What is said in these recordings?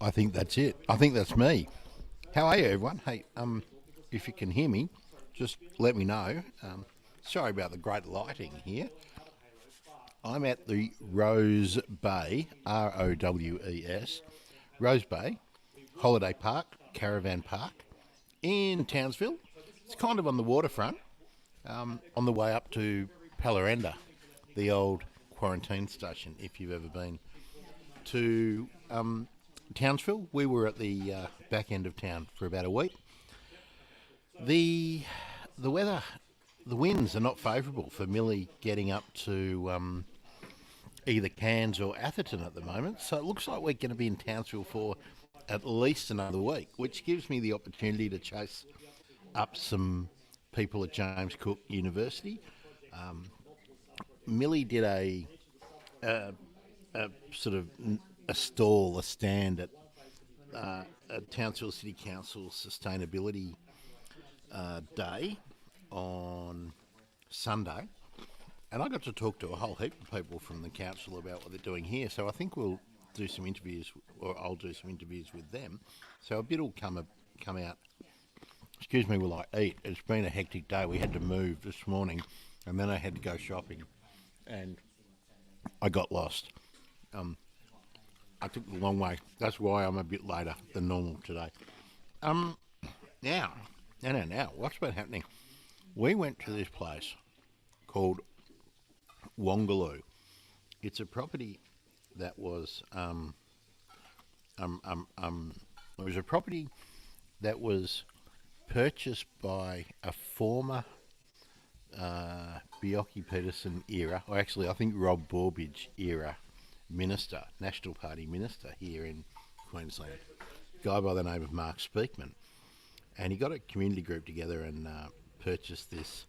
I think that's it. I think that's me. How are you, everyone? Hey, if you can hear me, just let me know. Sorry about the great lighting here. I'm at the Rose Bay, Rowe's, Rose Bay Holiday Park, Caravan Park in Townsville. It's kind of on the waterfront, on the way up to Palaranda, the old quarantine station, if you've ever been to Townsville. We were at the back end of town for about a week. The weather, the winds are not favourable for Millie getting up to either Cairns or Atherton at the moment. So it looks like we're going to be in Townsville for at least another week, which gives me the opportunity to chase up some people at James Cook University. Millie did a sort of a stall, a stand at Townsville City Council Sustainability Day on Sunday, and I got to talk to a whole heap of people from the council about what they're doing here. So I think we'll do some interviews, or I'll do some interviews with them. So a bit will come out. Excuse me while I eat. It's been a hectic day. We had to move this morning, and then I had to go shopping, and I got lost. I took the long way. That's why I'm a bit later than normal today. Now, what's been happening? We went to this place called Wongaloo. It's a property that was it was a property that was purchased by a former Bjelke Petersen era, or actually I think Rob Borbidge era minister, National Party minister here in Queensland, a guy by the name of Mark Speakman. And he got a community group together and purchased this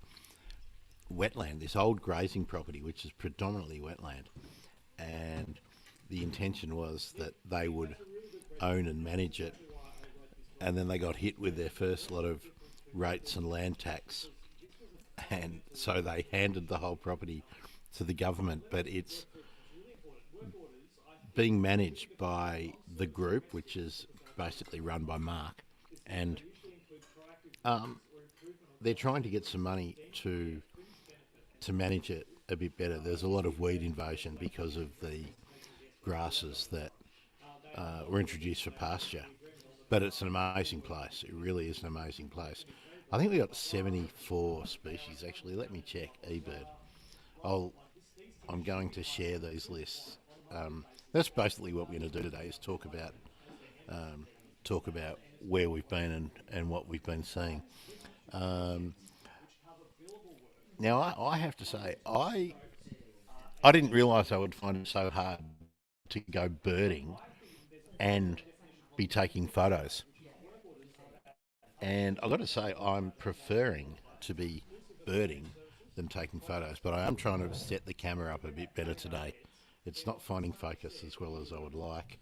wetland, this old grazing property, which is predominantly wetland. And the intention was that they would own and manage it. And then they got hit with their first lot of rates and land tax. And so they handed the whole property to the government. But it's being managed by the group, which is basically run by Mark. And they're trying to get some money to manage it a bit better. There's a lot of weed invasion because of the grasses that were introduced for pasture. But it's an amazing place. It really is an amazing place. I think we got 74 species actually. Let me check. eBird. I'm going to share these lists. That's basically what we're going to do today: is talk about where we've been and what we've been seeing. Now, I have to say, I didn't realise I would find it so hard to go birding and be taking photos. And I've got to say, I'm preferring to be birding than taking photos, but I am trying to set the camera up a bit better today. It's not finding focus as well as I would like.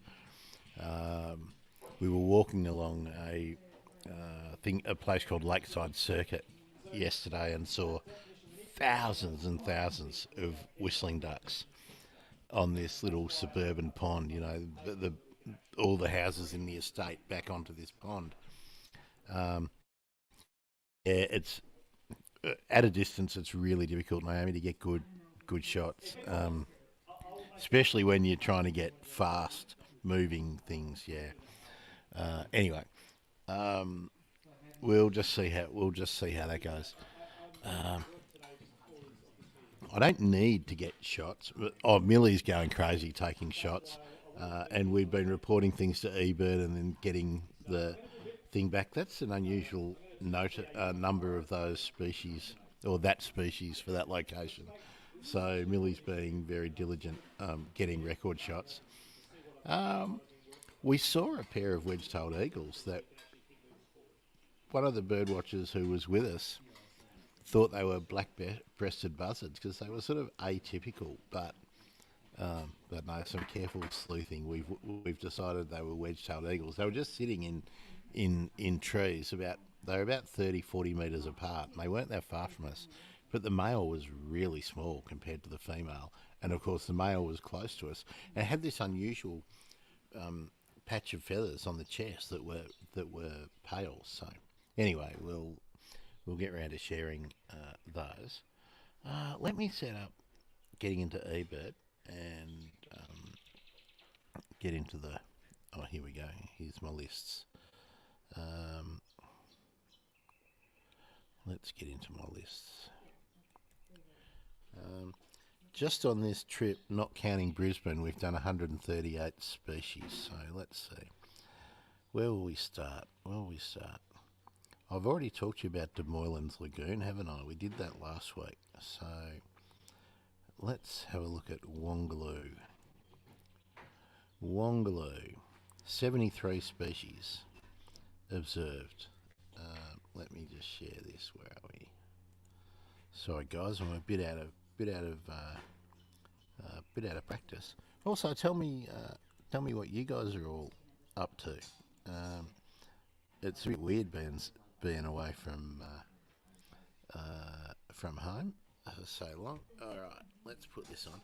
We were walking along a place called Lakeside Circuit yesterday and saw thousands and thousands of whistling ducks on this little suburban pond. You know, all the houses in the estate back onto this pond. It's at a distance. It's really difficult, Naomi, to get good shots, especially when you're trying to get fast moving things. Yeah. Anyway, we'll just see how that goes. I don't need to get shots. Millie's going crazy taking shots, and we've been reporting things to eBird and then getting the thing back. That's an unusual number of those species, or that species for that location. So Millie's being very diligent, getting record shots. We saw a pair of wedge-tailed eagles that one of the bird watchers who was with us thought they were black-breasted buzzards because they were sort of atypical, but no, some careful sleuthing. We've decided they were wedge-tailed eagles. They were just sitting in trees. They were about 30, 40 metres apart, and they weren't that far from us. But the male was really small compared to the female, and of course the male was close to us. And it had this unusual patch of feathers on the chest that were pale. So anyway, we'll get around to sharing those. Let me set up getting into eBird and get into the. Oh, here we go. Here's my lists. Let's get into my lists. Just on this trip, not counting Brisbane, we've done 138 species. So let's see. Where will we start? I've already talked to you about De Moylan's Lagoon, haven't I? We did that last week. So let's have a look at Wongaloo. 73 species observed. Let me just share this. Where are we? Sorry, guys, I'm a bit out of practice. Also, tell me what you guys are all up to. It's a bit weird being away from home for so long. All right, let's put this on.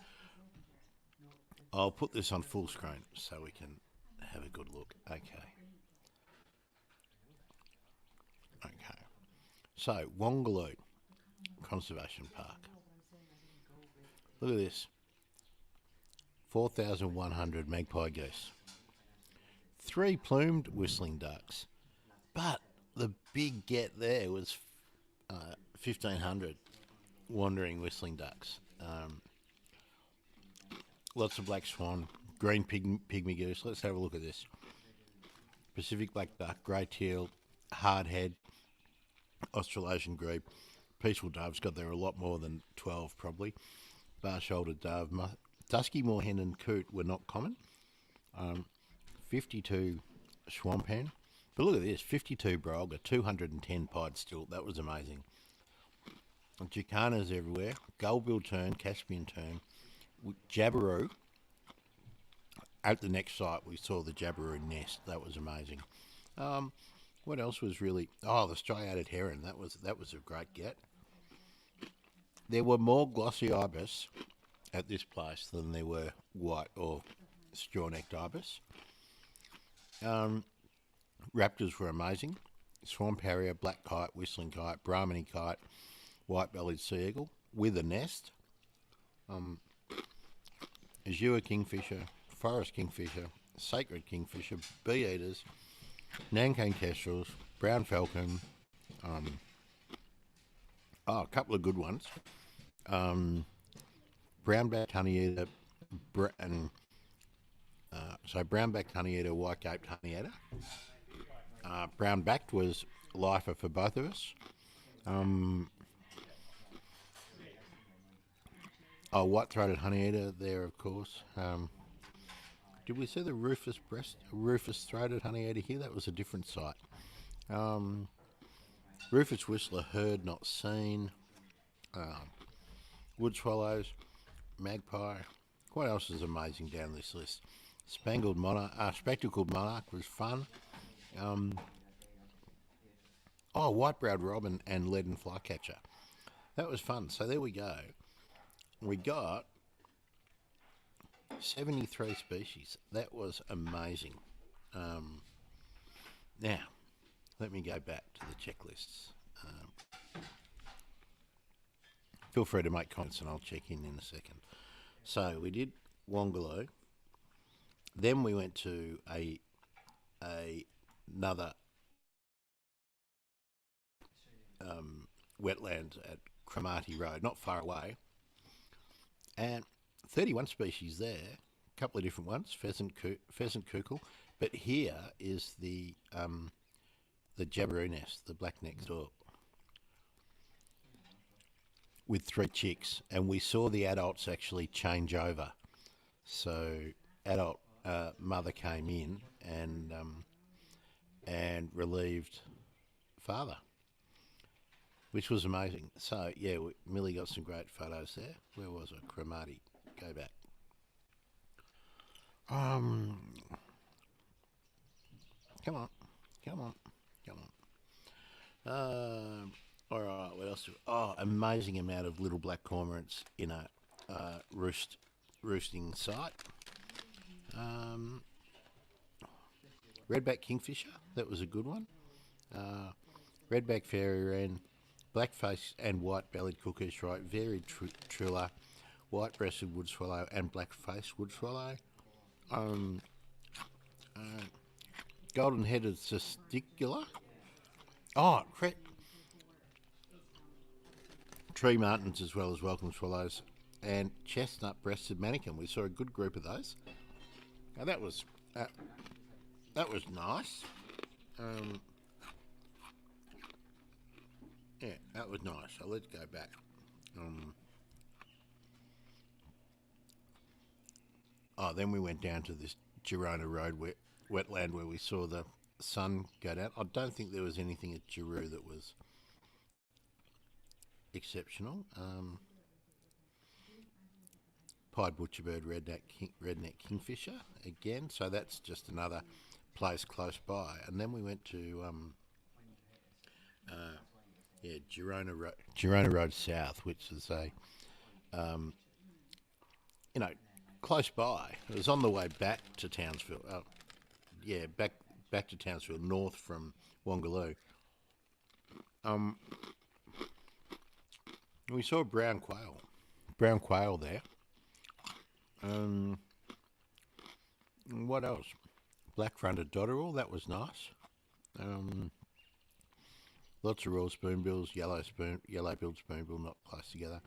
I'll put this on full screen so we can have a good look. Okay. So, Wongaloo Conservation Park. Look at this. 4,100 magpie geese. 3 plumed whistling ducks. But the big get there was 1,500 wandering whistling ducks. Lots of black swan, green pygmy goose. Let's have a look at this. Pacific black duck, grey teal, hardhead, Australasian grebe, peaceful doves. God, there are a lot more than 12 probably. Bar-shouldered dove, dusky moorhen and coot were not common. 52 swamp hen. But look at this, 52 brolga, 210 pied stilt. That was amazing. Jacanas everywhere. Gull-bill tern, Caspian tern, Jabiru. At the next site, we saw the Jabiru nest. That was amazing. What else was really? Oh, the striated heron. That was a great get. There were more glossy ibis at this place than there were white or straw-necked ibis. Raptors were amazing. Swamp harrier, black kite, whistling kite, Brahminy kite, white-bellied sea eagle with a nest. Azure kingfisher, forest kingfisher, sacred kingfisher, bee-eaters, Nanking kestrels, brown falcon, a couple of good ones. Brown-backed honeyeater, brown-backed honeyeater, white-caped honeyeater. Brown-backed was lifer for both of us. White-throated honeyeater there, of course. Did we see the rufous-throated honeyeater here? That was a different site. Rufous whistler heard, not seen. Wood swallows, magpie. What else is amazing down this list? Spectacled monarch was fun. White-browed robin and leaden flycatcher. That was fun. So there we go. We got 73 species. That was amazing. Now, let me go back to the checklists. Feel free to make comments and I'll check in a second. So we did Wongaloo. Then we went to another wetland at Cromarty Road, not far away. And 31 species there, a couple of different ones, pheasant cuckoo, but here is the Jabiru nest, the black-necked stork, with 3 chicks, and we saw the adults actually change over. So adult mother came in and relieved father, which was amazing. So yeah, Millie got some great photos there. Where was it? Cromarty. Go back. Come on. All right. What else? Amazing amount of little black cormorants in a roosting site. Redback kingfisher, that was a good one. Redback fairy wren, blackface and white-bellied cuckoo shrike, varied triller, white-breasted wood swallow, and black-faced wood swallow. Golden-headed testicular. Oh, tree martins as well as welcome swallows, and chestnut-breasted manakin. We saw a good group of those. Now that was nice. Yeah, that was nice. So let's go back. Then we went down to this Girona Road wetland where we saw the sun go down. I don't think there was anything at Giroux that was exceptional. Pied butcherbird, redneck kingfisher again. So that's just another place close by. And then we went to Girona Road South, which is a close by. It was on the way back to Townsville. Back to Townsville, north from Wangaloo. We saw brown quail there. What else? Black-fronted dotterel, that was nice. Lots of royal spoonbills, yellow-billed spoonbill, not close together.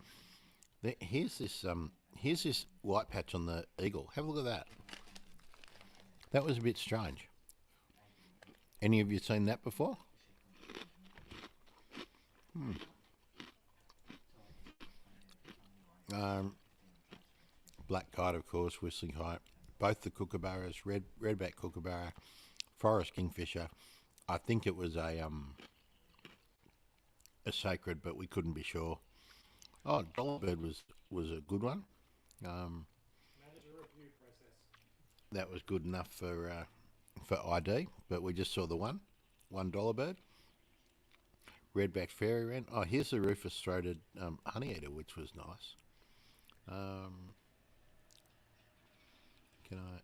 Here's this white patch on the eagle. Have a look at that. That was a bit strange. Any of you seen that before? Black kite, of course, whistling kite. Both the kookaburras, redback kookaburra, forest kingfisher. I think it was a sacred, but we couldn't be sure. Oh, dollarbird was a good one. That was good enough for ID, but we just saw the one dollarbird. Redback fairy wren. Oh, here's the rufous-throated honeyeater, which was nice. Can I?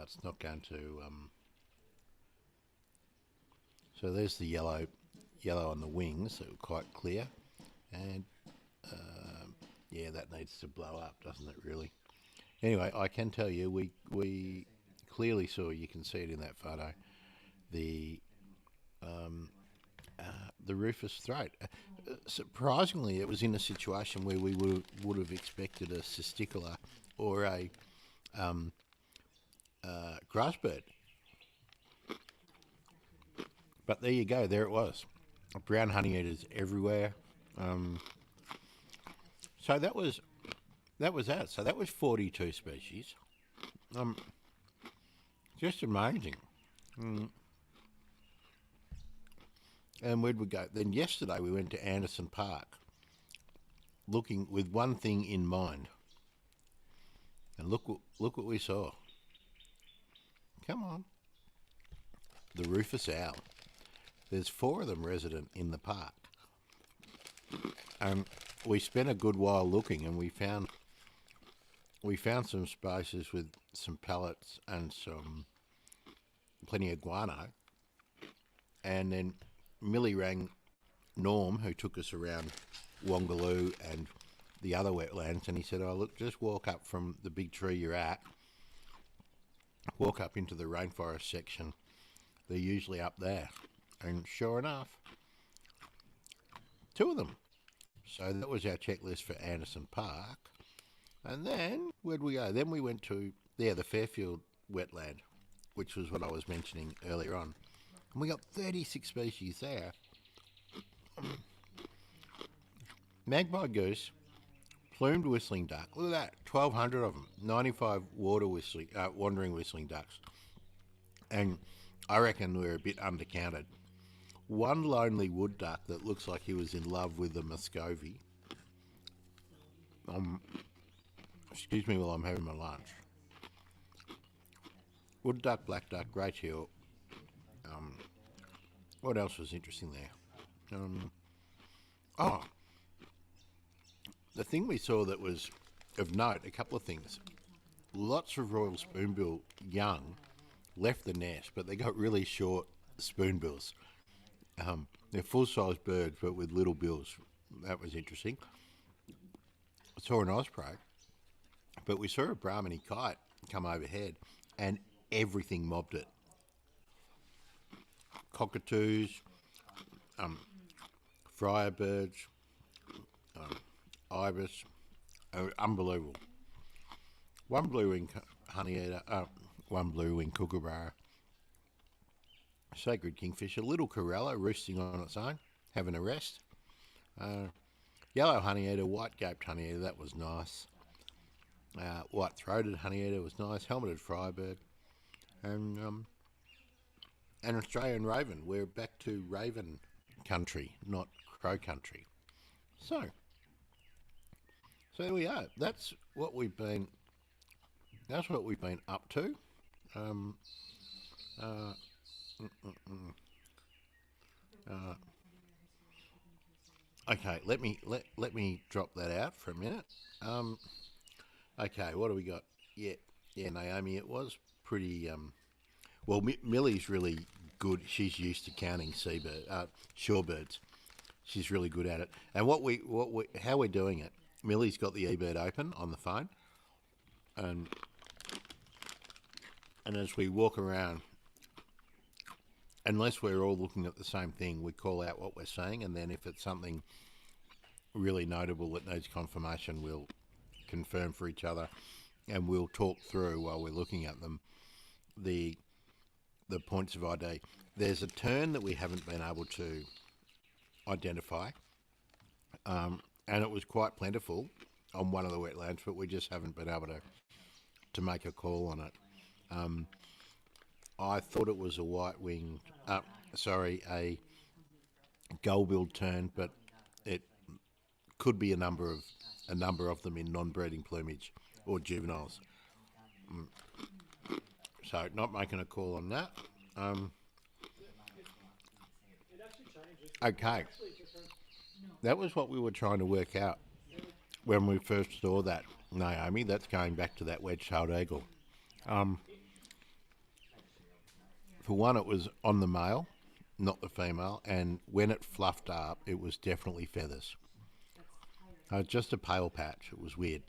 It's not going to. So there's the yellow on the wings. That were quite clear, and that needs to blow up, doesn't it? Really. Anyway, I can tell you, we clearly saw. You can see it in that photo. The rufous throat. Surprisingly, it was in a situation where we would have expected a testicular or a grassbird. But there you go. There it was. Brown honeyeaters everywhere. So that was that. So that was 42 species. Just amazing. And where'd we go? Then yesterday we went to Anderson Park, looking with one thing in mind. And look what we saw. Come on. The rufous owl. There's 4 of them resident in the park. And we spent a good while looking, and we found some spaces with some pellets and plenty of guano. And then Millie rang Norm, who took us around Wangaloo and the other wetlands, and he said, "Oh, look, just walk up from the big tree you're at, walk up into the rainforest section. They're usually up there." And sure enough, 2 of them. So that was our checklist for Anderson Park. And then, where'd we go? Then we went to, the Fairfield wetland, which was what I was mentioning earlier on. And we got 36 species there. Magpie goose, plumed whistling duck. Look at that, 1,200 of them. 95 wandering whistling ducks. And I reckon we're a bit undercounted. One lonely wood duck that looks like he was in love with the Muscovy. Excuse me while I'm having my lunch. Wood duck, black duck, great hill. What else was interesting there? The thing we saw that was of note, a couple of things. lots of royal spoonbill young left the nest, but they got really short spoonbills. They're full-size birds, but with little bills. That was interesting. I saw an osprey, but we saw a Brahminy kite come overhead, and everything mobbed it. Cockatoos, friarbirds, ibis, unbelievable. One blue-winged honeyeater, one blue-winged kookaburra, sacred kingfisher, little corella roosting on its own, having a rest. Yellow honeyeater, white-gaped honeyeater, that was nice. White-throated honeyeater was nice. Helmeted firebird, and an Australian raven. We're back to raven country, not crow country. So there we are. That's what we've been. That's what we've been up to. Um, uh, okay, let me drop that out for a minute. Okay, what do we got? Yeah, Naomi. It was pretty. Well, Millie's really good. She's used to counting shorebirds. She's really good at it. And how we're doing it? Millie's got the eBird open on the phone, and as we walk around, unless we're all looking at the same thing, we call out what we're seeing, and then if it's something really notable that needs confirmation, we'll confirm for each other, and we'll talk through while we're looking at them the points of ID. There's a tern that we haven't been able to identify, and it was quite plentiful on one of the wetlands, but we just haven't been able to make a call on it. I thought it was a gull-billed tern, but it could be a number of them in non-breeding plumage or juveniles. So not making a call on that. Okay, that was what we were trying to work out when we first saw that, Naomi. That's going back to that wedge-tailed eagle. For one, it was on the male, not the female, and when it fluffed up, it was definitely feathers. Just a pale patch. It was weird.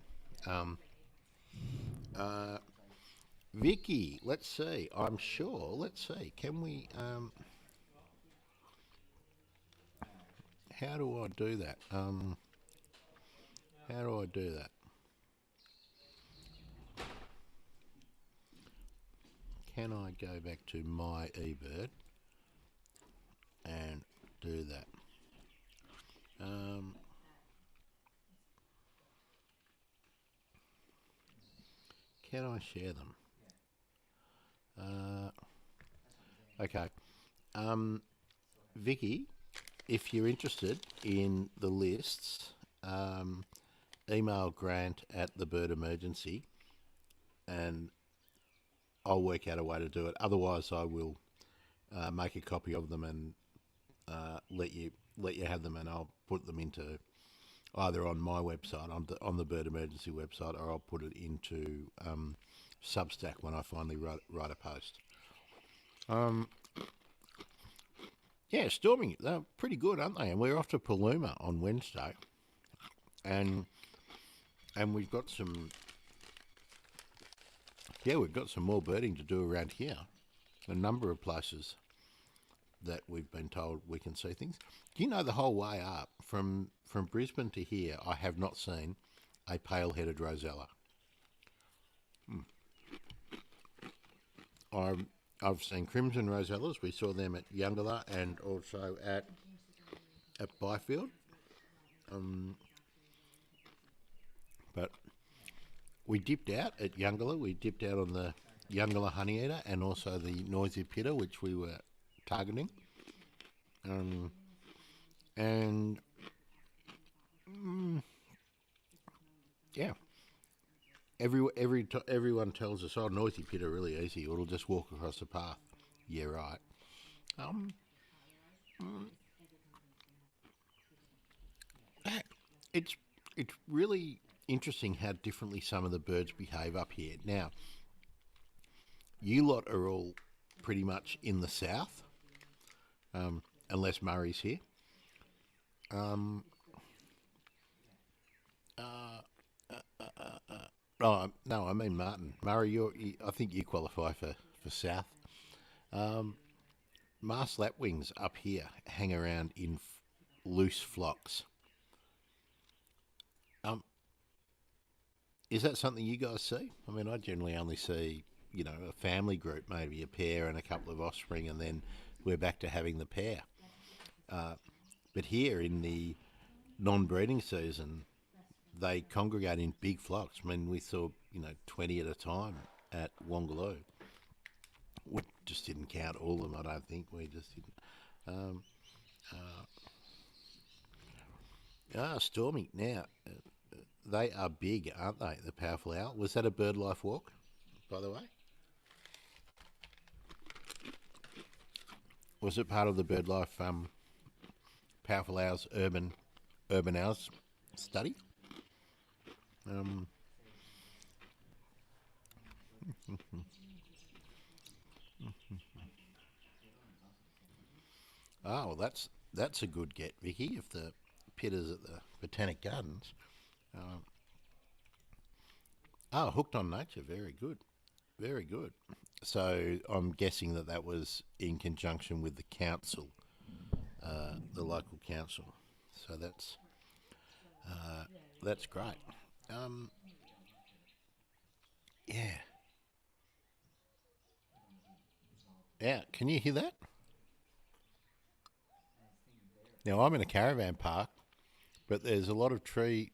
Vicky, let's see. I'm sure. Let's see. Can we? How do I do that? How do I do that? Can I go back to my eBird and do that? Can I share them? Okay. Vicky, if you're interested in the lists, email Grant at the Bird Emergency, and I'll work out a way to do it. Otherwise, I will make a copy of them and let you have them, and I'll put them into either on my website, on the Bird Emergency website, or I'll put it into Substack when I finally write a post. Yeah, storming. They're pretty good, aren't they? And we're off to Paluma on Wednesday, and we've got some. Yeah, we've got some more birding to do around here. A number of places that we've been told we can see things. Do you know the whole way up from Brisbane to here, I have not seen a pale-headed rosella. I've seen crimson rosellas. We saw them at Yungala and also at Byfield. But we dipped out at Yungala. We dipped out on the Yungala honeyeater and also the noisy pitter, which we were targeting. Yeah. Everyone tells us, oh, noisy pitter really easy. It'll just walk across the path. Yeah, right. It's really interesting how differently some of the birds behave up here. Now, you lot are all pretty much in the south, unless Murray's here. Um, oh no, I mean Martin. Murray, I think you qualify for south. Um, Mars lapwings up here hang around in loose flocks. Um, is that something you guys see? I mean, I generally only see, a family group, maybe a pair and a couple of offspring, and then we're back to having the pair. Uh, but here in the non-breeding season, they congregate in big flocks. I mean, we saw, 20 at a time at Wongaloo. We just didn't count all of them, I don't think. We just didn't. Um, Stormy. Now, they are big, aren't they? The powerful owl. Was that a bird life walk, by the way? Was it part of the bird life powerful owls urban owls study? Um, oh, well, that's a good get, Vicky. If the pitters at the Botanic Gardens. Um, Hooked on Nature. Very good. Very good. So I'm guessing that was in conjunction with the council, the local council. So that's great. Um, yeah, yeah. Can you hear that? Now I'm in a caravan park, but there's a lot of tree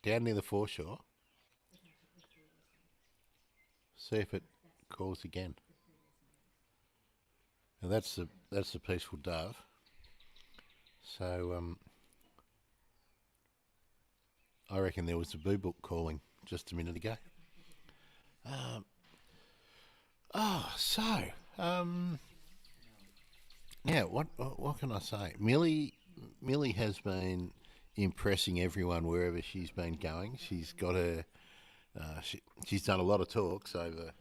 down near the foreshore. See if it calls again. Now that's the peaceful dove. So I reckon there was a boo book calling just a minute ago. Um, oh, so um, yeah. What can I say? Millie has been impressing everyone wherever she's been going. She's got her. She's done a lot of talks over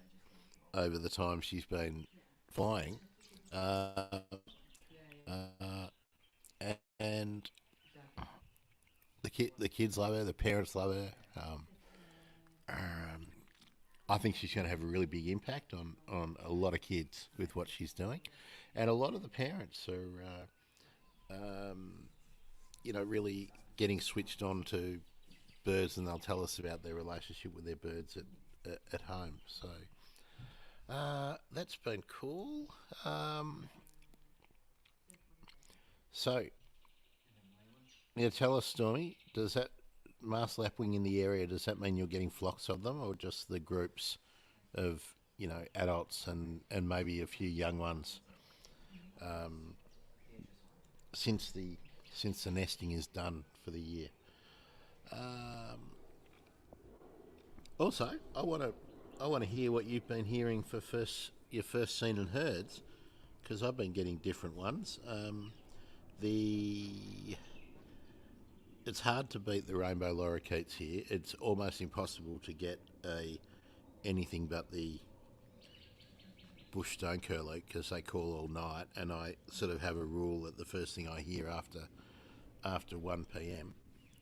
the time she's been flying, uh, uh, and the kids love her, the parents love her. Um, I think she's going to have a really big impact on a lot of kids with what she's doing, and a lot of the parents are, really getting switched on to birds, and they'll tell us about their relationship with their birds at home. So that's been cool. So yeah, tell us, Stormy. Does that Mars lapwing in the area? Does that mean you're getting flocks of them, or just the groups of adults and maybe a few young ones um, since the nesting is done for the year? Um, Also, I want to hear what you've been hearing for your first seen and herds, because I've been getting different ones. The It's hard to beat the rainbow lorikeets here. It's almost impossible to get anything but the bush stone curlew because they call all night, and I sort of have a rule that the first thing I hear after 1 p.m.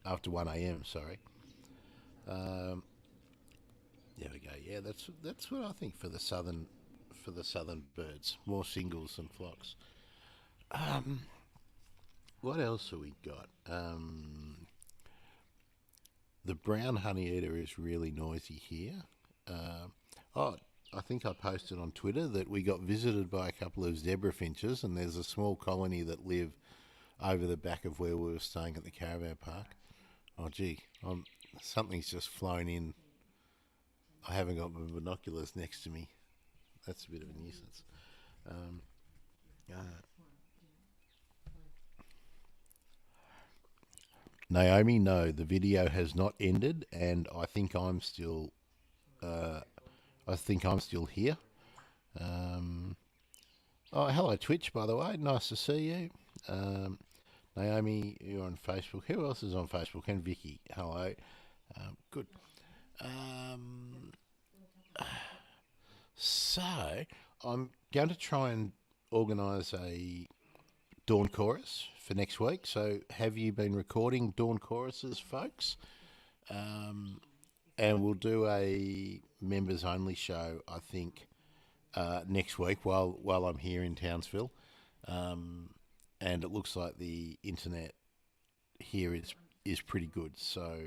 after 1 a.m. Sorry. Um, There we go. Yeah, that's what I think for the southern birds. More singles than flocks. Um, what else have we got? The brown honeyeater is really noisy here. Oh, I think I posted on Twitter that we got visited by a couple of zebra finches, and there's a small colony that live over the back of where we were staying at the caravan park. Oh, gee, something's just flown in. I haven't got my binoculars next to me. That's a bit of a nuisance. Um, uh, Naomi, no, the video has not ended, and I think I'm still. Uh, I think I'm still here. Um, oh, hello, Twitch. By the way, nice to see you. Naomi, you're on Facebook. Who else is on Facebook? And Vicky, hello. Good. Um, so I'm going to try and organise a dawn chorus for next week. So have you been recording dawn choruses, folks? Um, and we'll do a members only show, I think, next week while I'm here in Townsville. Um, and it looks like the internet here is pretty good. So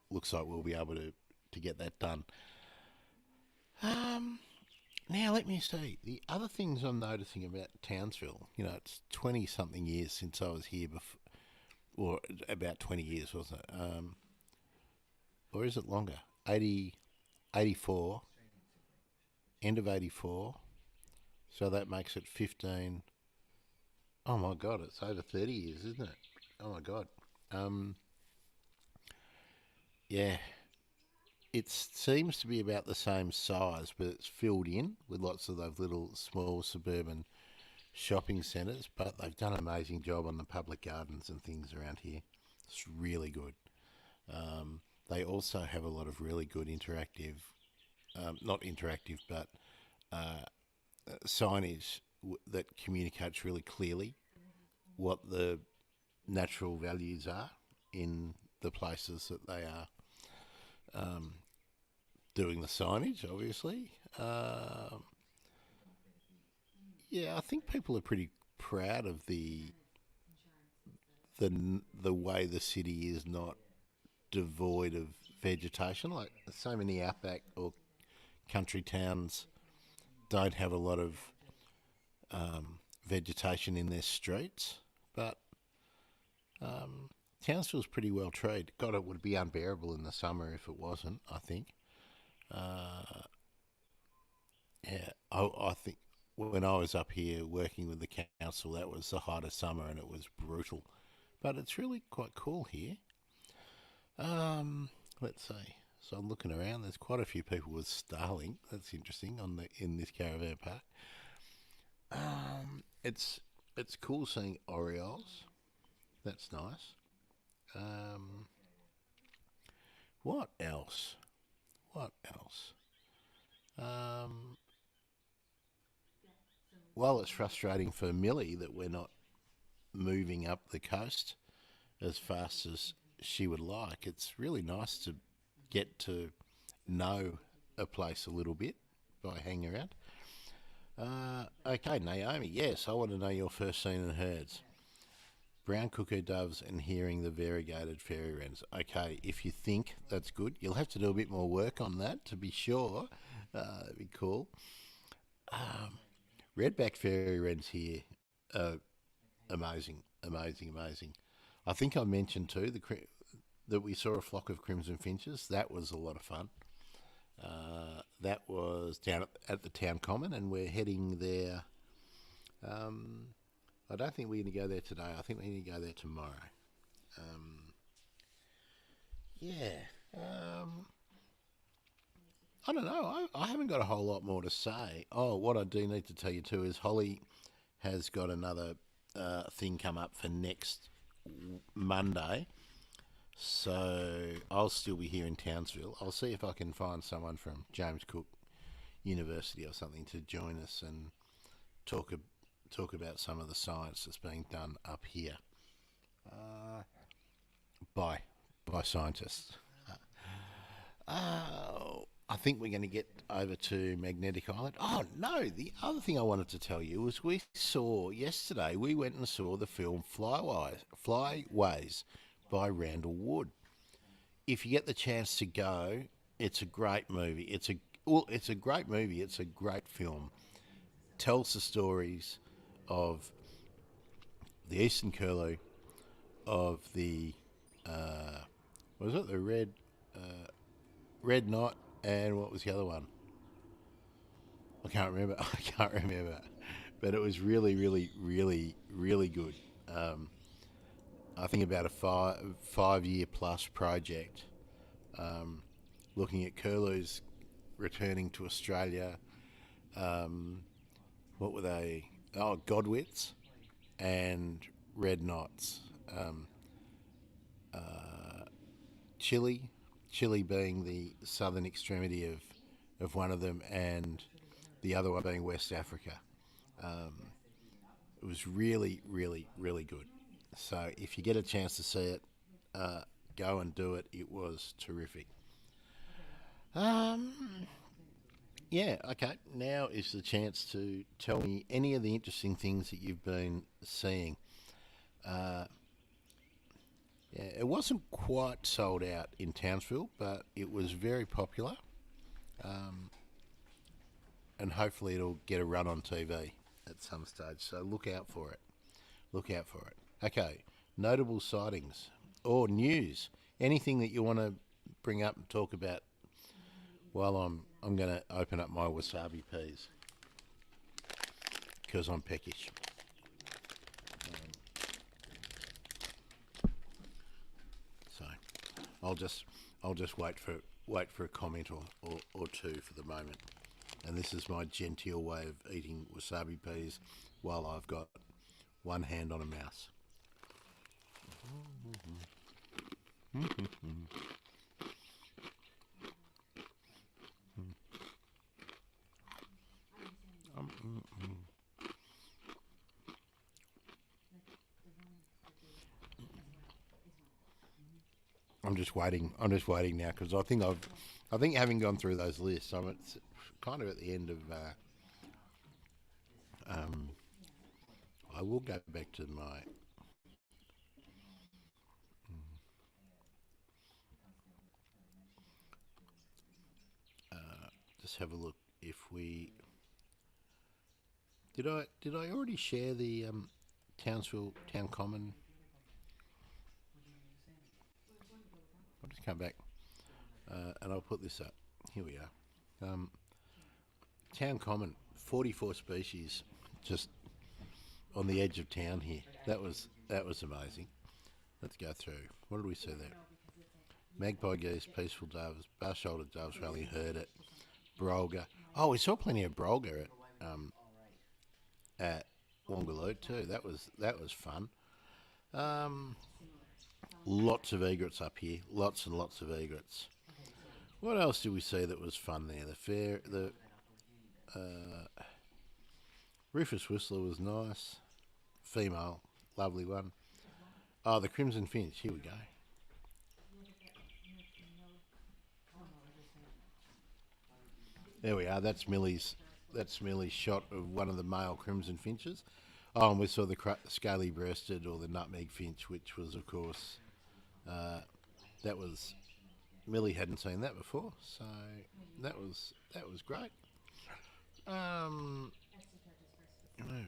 looks like we'll be able to get that done. Um, Now let me see the other things I'm noticing about Townsville. You know, it's 20 something years since I was here before, or about 20 years, wasn't it? Or is it longer? 80, 84, end of 84. So that makes it 15. Oh my God, it's over 30 years, isn't it? Oh my God. Um, yeah, it seems to be about the same size, but it's filled in with lots of those little small suburban shopping centres. But they've done an amazing job on the public gardens and things around here. It's really good. They also have a lot of really good interactive, not interactive, but uh, signage that communicates really clearly what the natural values are in the places that they are um, doing the signage, obviously. Yeah, I think people are pretty proud of the way the city is not devoid of vegetation. Like so many outback or country towns don't have a lot of vegetation in their streets, but Townsville's pretty well treed. God, it would be unbearable in the summer if it wasn't. I think. Uh, yeah, I think when I was up here working with the council, that was the height of summer and it was brutal. But it's really quite cool here. Let's see. So I'm looking around. There's quite a few people with Starlink. That's interesting on the in this caravan park. It's cool seeing Orioles. That's nice. Um, what else? What else? Um, well, it's frustrating for Millie that we're not moving up the coast as fast as she would like. It's really nice to get to know a place a little bit by hanging around. Okay, Naomi, yes, I want to know your first seen and heards. Brown cuckoo doves and hearing the variegated fairy wrens. Okay, if you think that's good, you'll have to do a bit more work on that to be sure. That'd be cool. Um, Redback fairy wrens here, amazing, amazing, amazing. I think I mentioned too that we saw a flock of crimson finches. That was a lot of fun. That was down at the town common, and we're heading there. Um, I don't think we're going to go there today. I think we need to go there tomorrow. Um, yeah. I don't know. I haven't got a whole lot more to say. Oh, what I do need to tell you too is Holly has got another thing come up for next Monday. So I'll still be here in Townsville. I'll see if I can find someone from James Cook University or something to join us and talk talk about some of the science that's being done up here uh, by by scientists. I think we're going to get over to Magnetic Island. Oh no! The other thing I wanted to tell you was we saw yesterday. We went and saw the film Flyways by Randall Wood. If you get the chance to go, it's a great movie. It's a great movie. It's a great film. Tells the stories of the Eastern Curlew, of the was it the Red Knight, and what was the other one? I can't remember. I can't remember. But it was really, really, really, really good. Um, I think about a 5 year plus project, looking at curlews returning to Australia. Um, what were they? Oh, Godwits and Red Knights. Um, Chile. Chile being the southern extremity of one of them, and the other one being West Africa. It was really, really, really good. So if you get a chance to see it, uh, go and do it. It was terrific. Um, yeah, okay. Now is the chance to tell me any of the interesting things that you've been seeing. Uh, yeah, it wasn't quite sold out in Townsville, but it was very popular, and hopefully it'll get a run on TV at some stage. So look out for it. Look out for it. Okay, notable sightings or news. Anything that you want to bring up and talk about while I'm going to open up my wasabi peas because I'm peckish. So I'll just wait for a comment or two for the moment. And this is my genteel way of eating wasabi peas while I've got one hand on a mouse. I'm just waiting. I'm just waiting now because I think having gone through those lists, I'm kind of at the end of. Um, I will go back to my. Just have a look if we did I already share the Townsville Town Common? I'll just come back and I'll put this up. Here we are. Town Common, 44 species, just on the edge of town here. That was amazing. Let's go through. What did we see there? Magpie geese, peaceful doves, bar-shouldered doves, rarely heard it. Brolga. Oh, we saw plenty of brolga at Wongaloo too. That was fun. Um, Lots of egrets up here. Lots and lots of egrets. What else did we see that was fun there? The Rufus Whistler was nice. Female, lovely one. Oh, the Crimson Finch. Here we go. There we are. That's Millie's shot of one of the male crimson finches. Oh, and we saw the scaly-breasted or the nutmeg finch, which was, of course, uh, that was Millie hadn't seen that before, so that was great. Um, you know,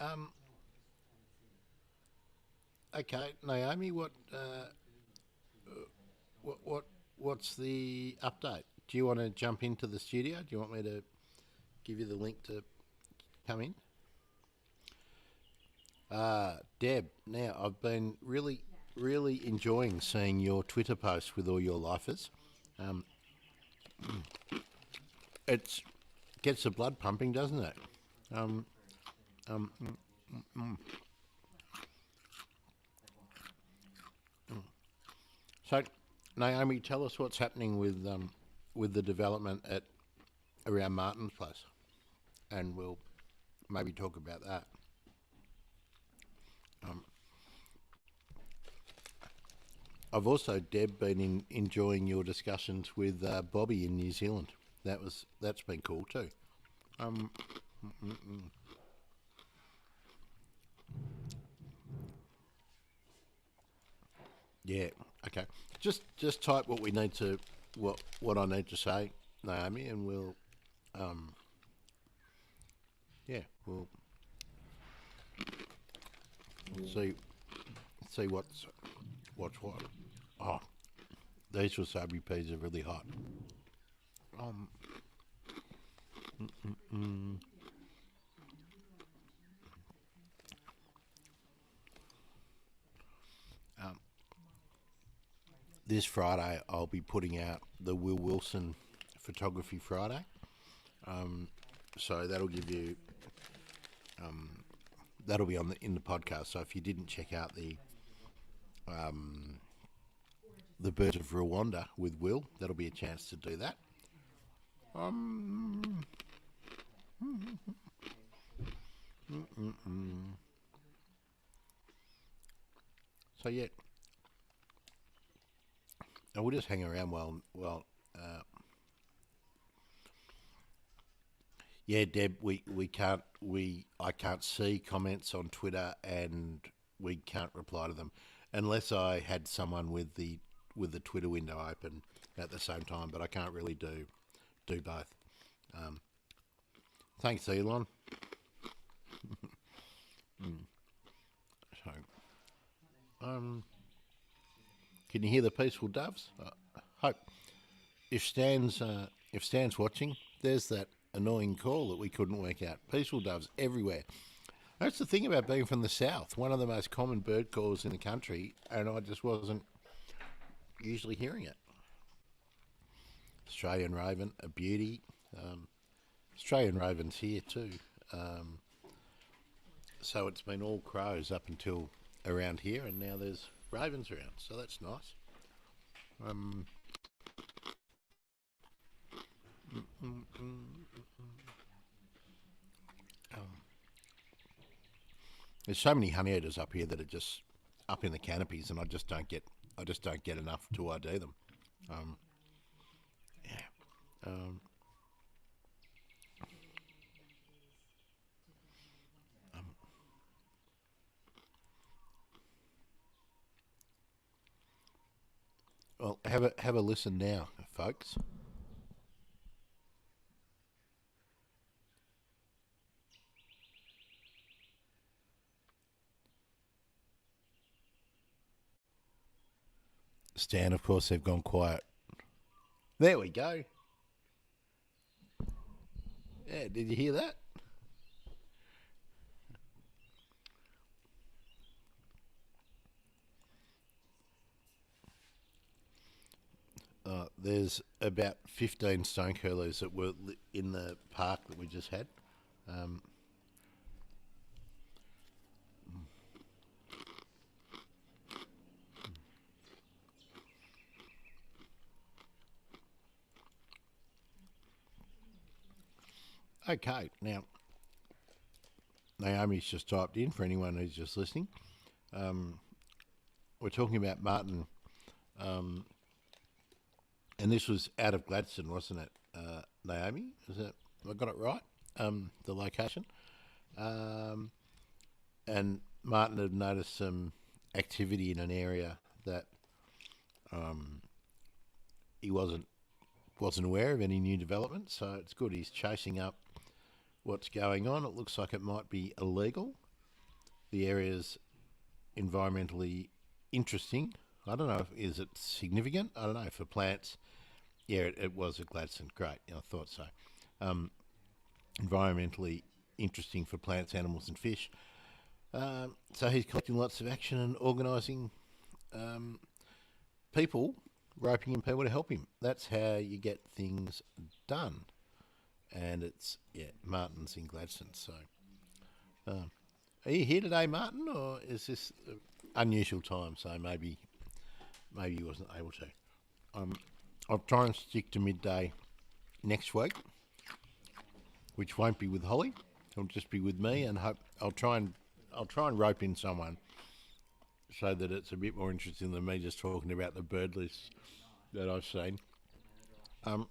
um, okay, Naomi, what's the update? Do you want to jump into the studio? Do you want me to give you the link to come in? Deb, now I've been really, really enjoying seeing your Twitter posts with all your lifers. Um, it gets the blood pumping, doesn't it? Um, um, mm, mm. So, Naomi, tell us what's happening with the development at around Martin's place, and we'll maybe talk about that. Um, I've also, Deb, been enjoying your discussions with Bobby in New Zealand. That's been cool too. Um, mm, mm, mm. Yeah. Okay. Just type what we need to what I need to say, Naomi, and we'll um yeah we'll see what's what. Oh, these wasabi peas are really hot. Um. Mm, um this Friday I'll be putting out the Will Wilson Photography Friday. So that'll give you that'll be in the podcast. So if you didn't check out the Birds of Rwanda with Will, that'll be a chance to do that. Um, so yeah, I will just hang around yeah, Deb, I can't see comments on Twitter and we can't reply to them unless I had someone with the Twitter window open at the same time. But I can't really do both. Um, Thanks, Elon. So, can you hear the peaceful doves? Hope if Stan's watching, there's that annoying call that we couldn't work out. Peaceful doves everywhere. That's the thing about being from the south. One of the most common bird calls in the country, and I just wasn't usually hearing it. Australian raven, a beauty. Australian ravens here too. So it's been all crows up until around here, and now there's ravens around. So that's nice. Um, there's so many honey eaters up here that are just up in the canopies, and I just don't get enough to ID them. Um, yeah. Um, um, well, have a listen now, folks. Stan, of course, they've gone quiet. There we go. Yeah, did you hear that? There's about 15 stone curlews that were in the park that we just had. Um, okay, now Naomi's just typed in for anyone who's just listening. Um, we're talking about Martin, um, and this was out of Gladstone, wasn't it, Naomi? Is that have I got it right? The location, um, and Martin had noticed some activity in an area that um, he wasn't aware of any new development. So it's good he's chasing up what's going on. It looks like it might be illegal. The area's environmentally interesting. I don't know is it significant. I don't know for plants. Yeah, it was at Gladstone. Great, I thought so. Um, Environmentally interesting for plants, animals, and fish. So he's collecting lots of action and organising um, people, roping in people to help him. That's how you get things done. And it's Martin's in Gladstone. So, are you here today, Martin, or is this unusual time? So maybe he wasn't able to. Um, I'll try and stick to midday next week, which won't be with Holly. It'll just be with me, and hope I'll try and rope in someone so that it's a bit more interesting than me just talking about the bird lists that I've seen. Um,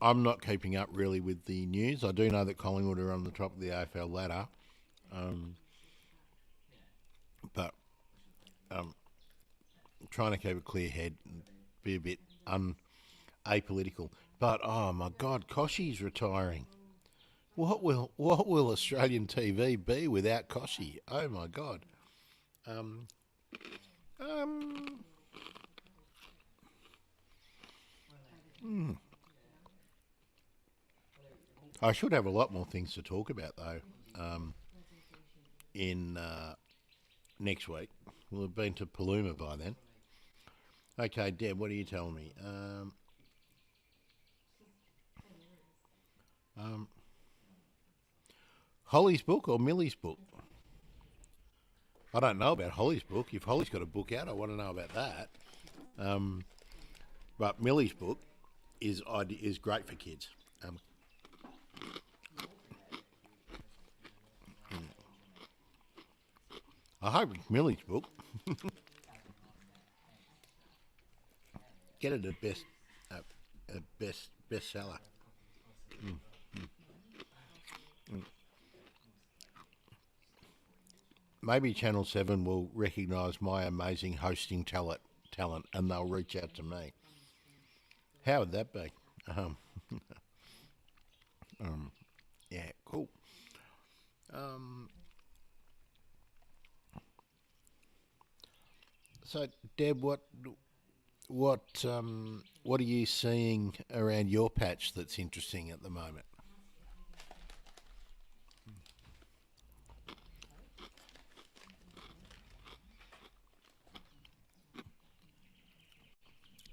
I'm not keeping up really with the news. I do know that Collingwood are on the top of the AFL ladder, um, but I'm trying to keep a clear head and be a bit apolitical. But oh my God, Koshi's retiring. What will Australian TV be without Koshi? Oh my God. Um, um, hmm. I should have a lot more things to talk about though. In next week, we'll have been to Paluma by then. Okay, Deb, what are you telling me? Um, Holly's book or Millie's book? I don't know about Holly's book. If Holly's got a book out, I want to know about that. Um, but Millie's book is great for kids. I hope it's Millie's book. Get it at best bestseller. Maybe Channel 7 will recognise my amazing hosting talent, and they'll reach out to me. How would that be? Um, yeah, cool. Um, so, Deb, what are you seeing around your patch that's interesting at the moment?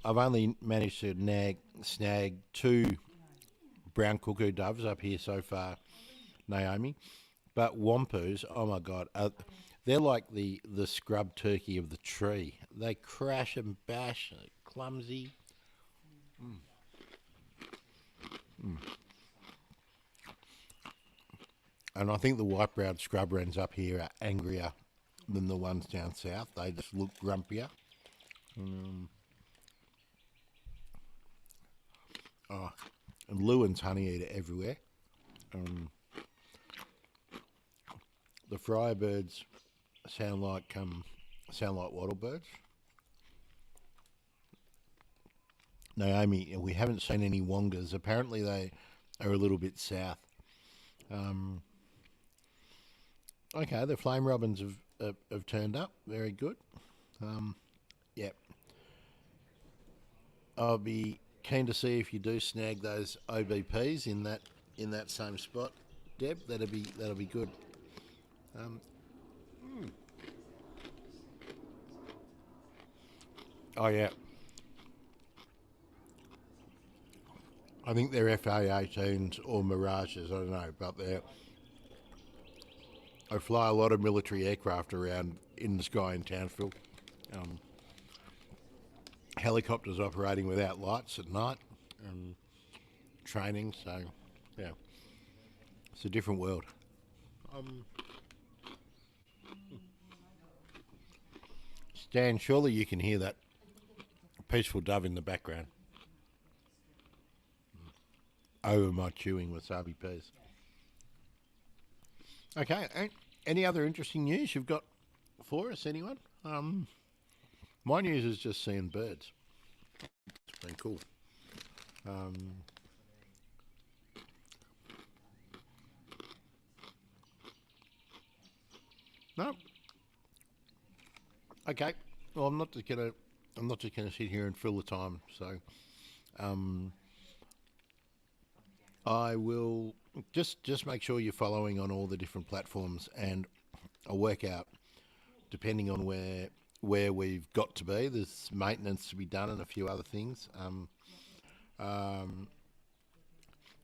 I've only managed to snag two brown cuckoo doves up here so far, Naomi. But wampus, oh my god, they're like the scrub turkey of the tree. They crash and bash, clumsy. And I think the white-browed scrub wrens up here are angrier than the ones down south. They just look grumpier. Oh, and Lewin's honey eater everywhere. Um, the Friarbirds sound like wattlebirds. Naomi, we haven't seen any wongas. Apparently, they are a little bit south. Um, okay, the flame robins have turned up. Very good. Um, yeah, I'll be keen to see if you do snag those OBPs in that same spot, Deb. That'll be good. Um, oh yeah, I think they're FA-18s or Mirages. I don't know, but I fly a lot of military aircraft around in the sky in Townsville. Um, Helicopters operating without lights at night. Um, Training, so yeah, it's a different world. Um, Stan, surely you can hear that peaceful dove in the background over my chewing wasabi peas. Okay, any other interesting news you've got for us, anyone? My news is just seeing birds. It's been cool. Um, no, okay. Well, I'm not just gonna sit here and fill the time. So, um, I will just make sure you're following on all the different platforms, and I'll work out depending on where we've got to be. There's maintenance to be done and a few other things. Um,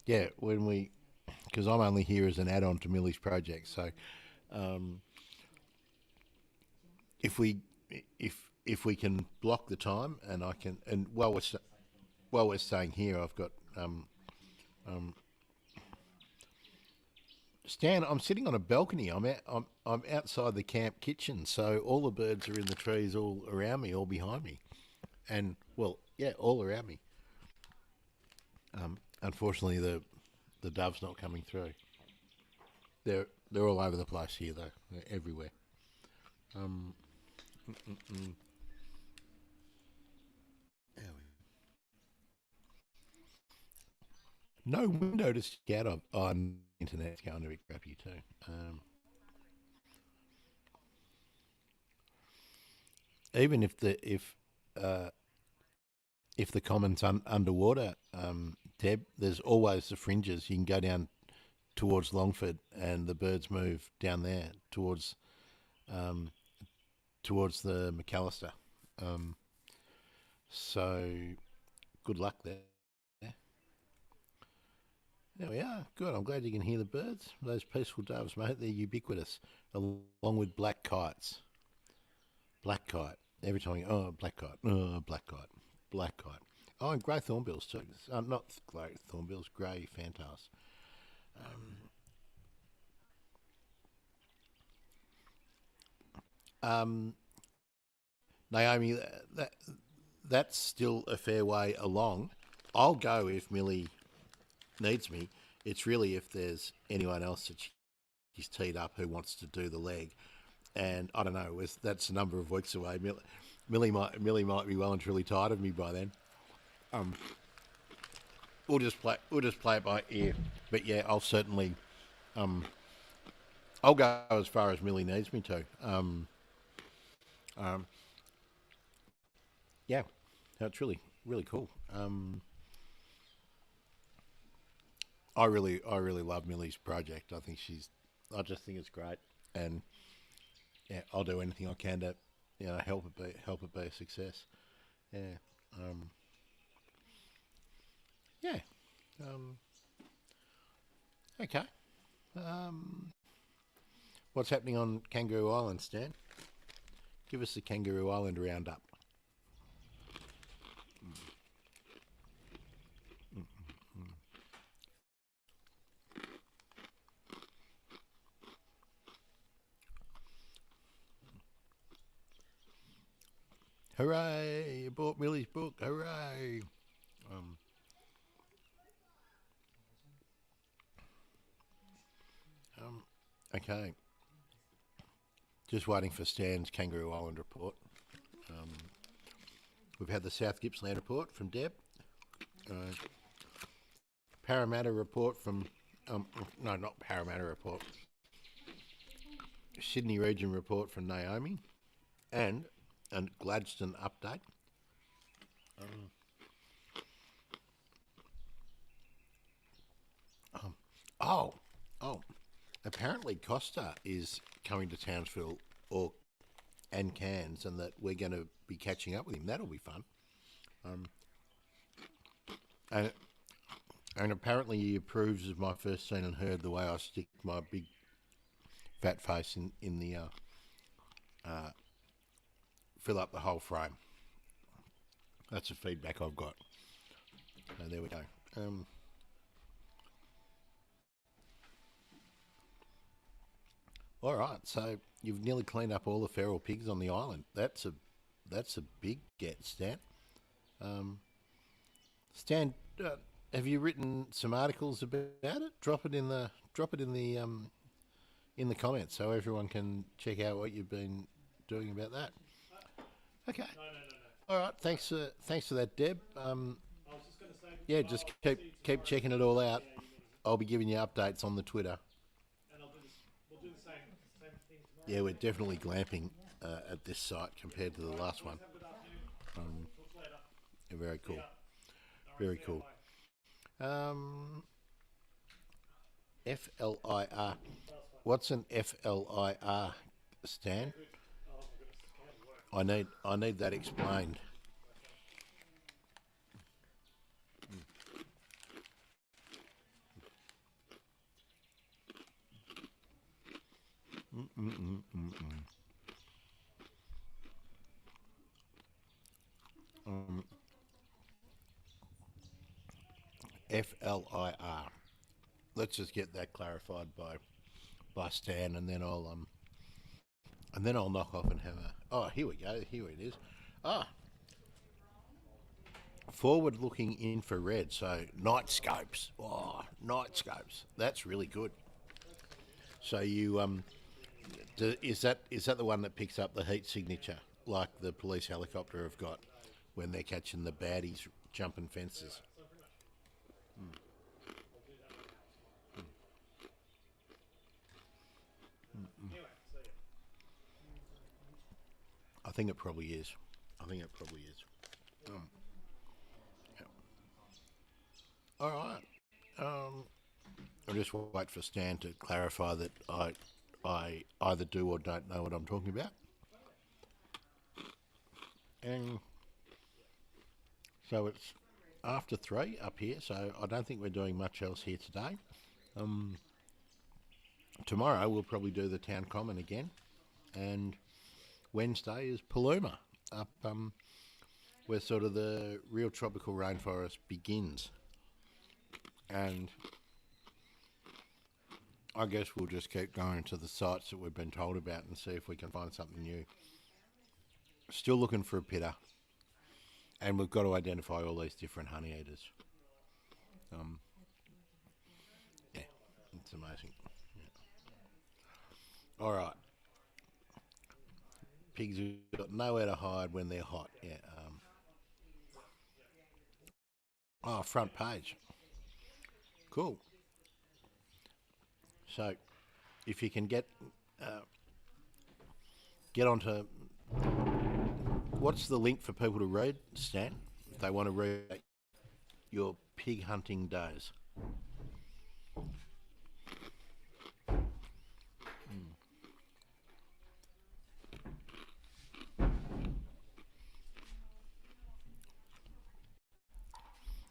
yeah, when we because I'm only here as an add-on to Millie's project. So um, if we if we can block the time, and I can, and while we're staying here, I've got um, Stan. I'm sitting on a balcony. I'm outside the camp kitchen, so all the birds are in the trees, all around me, all behind me, and well, yeah, all around me. Unfortunately, the dove's not coming through. They're all over the place here, though. They're everywhere. Um, mm. No window to stick out of. Oh, and internet's going a bit crappy too. Even uh, if the common's underwater, Deb, there's always the fringes. You can go down towards Longford, and the birds move down there um, towards the McAllister. Um, so good luck there. There we are. Good. I'm glad you can hear the birds. Those peaceful doves, mate. They're ubiquitous, along with black kites. Black kite. Every time you, oh, black kite. Oh, black kite. Black kite. Oh, and grey thornbills too. Not grey thornbills, grey phantas. Um, Naomi, that's still a fair way along. I'll go if Millie needs me. It's really if there's anyone else that she's teed up who wants to do the leg. And I don't know, that's a number of weeks away. Millie might be well and truly tired of me by then. Um, we'll just play it by ear. But yeah, um, I'll go as far as Millie needs me to. Um, yeah, that's really cool. I really love Millie's project. I just think it's great, and yeah, I'll do anything I can to, help it be a success. Yeah, um, yeah. Um, okay. Um, what's happening on Kangaroo Island, Stan? Give us the Kangaroo Island roundup. Hooray! You bought Millie's book. Hooray! Um, okay. Just waiting for Stan's Kangaroo Island report. Um, we've had the South Gippsland report from Deb. Uh, Parramatta report from, no, not Parramatta report. Sydney region report from Naomi, and a Gladstone update. Um, um, oh, oh, apparently Costa is coming to Townsville or and Cairns, and that we're going to be catching up with him. That'll be fun. Um, and and apparently he approves of my first seen and heard the way I stick my big fat face in the uh, fill up the whole frame. That's the feedback I've got. So there we go. All right, so you've nearly cleaned up all the feral pigs on the island. That's a big get, Stan. Um, Stan, have you written some articles about it? Drop it in the comments so everyone can check out what you've been doing about that. Okay. All right. Thanks for that, Deb. Yeah, just keep checking it all out. I'll be giving you updates on the Twitter. Yeah, we're definitely glamping at this site compared to the last one. Um, yeah, very cool. Very cool. Um, FLIR. What's an FLIR, Stan? I need that explained. Mm-mm-mm-mm. Um, FLIR. Let's just get that clarified by Stan, and then I'll knock off and have a. Oh, here we go. Here it is. Ah, forward-looking infrared. So night scopes. Oh, night scopes. That's really good. So is that the one that picks up the heat signature, like the police helicopter have got when they're catching the baddies jumping fences? I think it probably is. I think it probably is. Um, yeah. All right. Um, I'll just wait for Stan to clarify that I either do or don't know what I'm talking about. And so it's after 3 up here, so I don't think we're doing much else here today. Um, Tomorrow we'll probably do the town common again, and Wednesday is Paluma up where sort of the real tropical rainforest begins. And I guess we'll just keep going to the sites that we've been told about and see if we can find something new. Still looking for a pitta, and we've got to identify all these different honey eaters. Um, yeah, it's amazing. All right, pigs have got nowhere to hide when they're hot. Yeah. Oh, front page. Cool. So, if you can get onto what's the link for people to read, Stan? If they want to read your pig hunting days.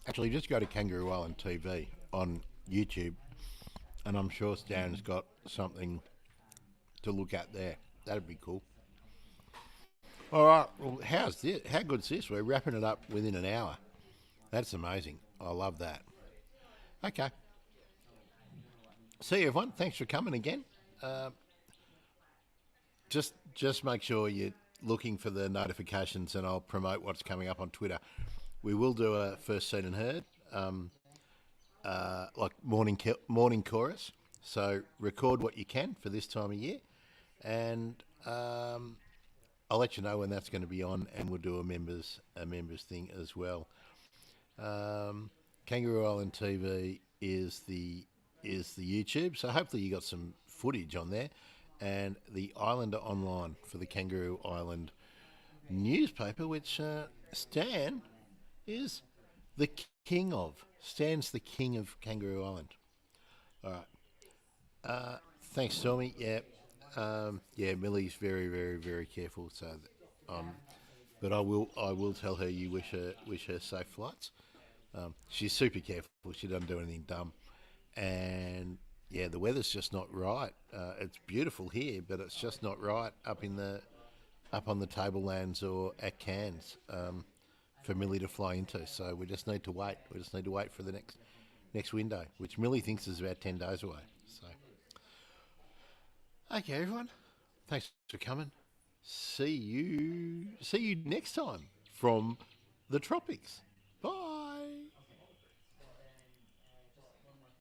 Actually, just go to Kangaroo Island TV on YouTube, and I'm sure Stan's got something to look at there. That'd be cool. All right. Well, how's this? How good's this? We're wrapping it up within an hour. That's amazing. I love that. Okay. See you, everyone. Thanks for coming again. Uh, just make sure you're looking for the notifications, and I'll promote what's coming up on Twitter. We will do a first seen and heard, like morning chorus. So record what you can for this time of year, and I'll let you know when that's going to be on, and we'll do a members thing as well. Kangaroo Island TV is the YouTube, so hopefully you got some footage on there, and the Islander Online for the Kangaroo Island newspaper, which Stan is the king of. Stan's the king of Kangaroo Island. All right. Thanks, Stormy. Yeah, yeah. Millie's very, very, very careful. So, um, but I will tell her you wish her safe flights. She's super careful. She doesn't do anything dumb. And yeah, the weather's just not right. It's beautiful here, but it's just not right up on the tablelands or at Cairns for Millie to fly into. So we just need to wait. We just need to wait for the next window, which Millie thinks is about 10 days away. So okay, everyone, thanks for coming. See you next time from the tropics.